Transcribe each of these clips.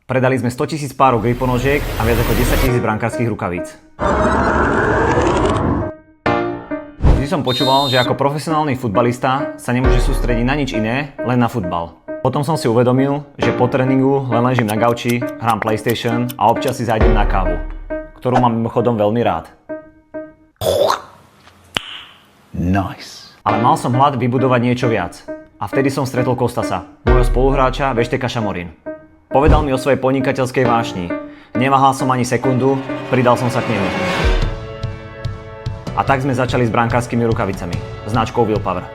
Predali sme 100 000 párov griponožiek a viac ako 10 000 brankárskych rukavíc. Vždy som počúval, že ako profesionálny futbalista sa nemôže sústrediť na nič iné, len na futbal. Potom som si uvedomil, že po tréningu len ležím na gauči, hrám PlayStation a občas si zájdem na kávu, ktorú mám mimochodom veľmi rád. Nice. Ale mal som hlad vybudovať niečo viac. A vtedy som stretol Kostasa, môjho spoluhráča Vešteka Šamorín. Povedal mi o svojej podnikateľskej vášni. Neváhal som ani sekundu, pridal som sa k nemu. A tak sme začali s brankárskymi rukavicami, značkou Willpower.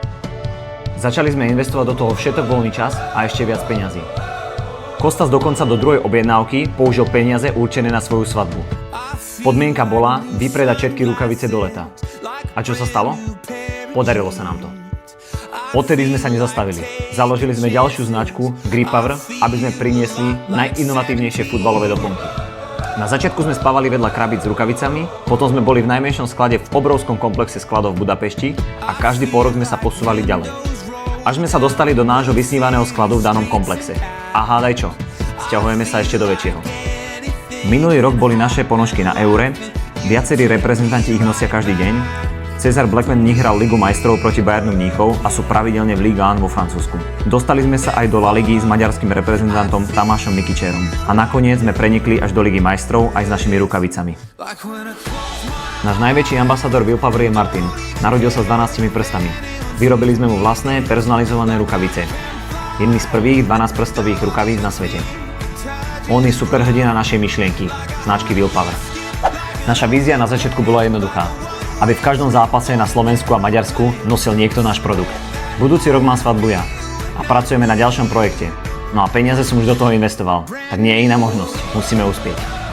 Začali sme investovať do toho všetok voľný čas a ešte viac peňazí. Kostas dokonca do druhej objednávky použil peniaze určené na svoju svadbu. Podmienka bola vypredať všetky rukavice do leta. A čo sa stalo? Podarilo sa nám to. Odtedy sme sa nezastavili. Založili sme ďalšiu značku Grippower, aby sme priniesli najinovatívnejšie futbalové doplnky. Na začiatku sme spávali vedľa krabíc s rukavicami, potom sme boli v najmenšom sklade v obrovskom komplexe skladov v Budapešti a každý pôrok sme sa posúvali ďalej. Až sme sa dostali do nášho vysnívaného skladu v danom komplexe. A hádaj čo? Sťahujeme sa ešte do väčšieho. Minulý rok boli naše ponožky na Eure, viacerí reprezentanti ich nosia každý deň, Cezar Blackman hral Ligu majstrov proti Bayernu Mníchov a sú pravidelne v Ligue 1 vo Francúzsku. Dostali sme sa aj do La Ligy s maďarským reprezentantom Tamášom Nikičerom. A nakoniec sme prenikli až do Ligy majstrov aj s našimi rukavicami. Náš najväčší ambasador Willpower je Martin. Narodil sa s 12 prstami. Vyrobili sme mu vlastné personalizované rukavice. Jedný z prvých 12-prstových rukavíc na svete. On je superhrdina našej myšlienky, značky Willpower. Naša vízia na začiatku bola jednoduchá. Aby v každom zápase na Slovensku a Maďarsku nosil niekto náš produkt. Budúci rok mám svadbu ja a pracujeme na ďalšom projekte. No a peniaze som už do toho investoval, tak nie je iná možnosť, musíme uspieť.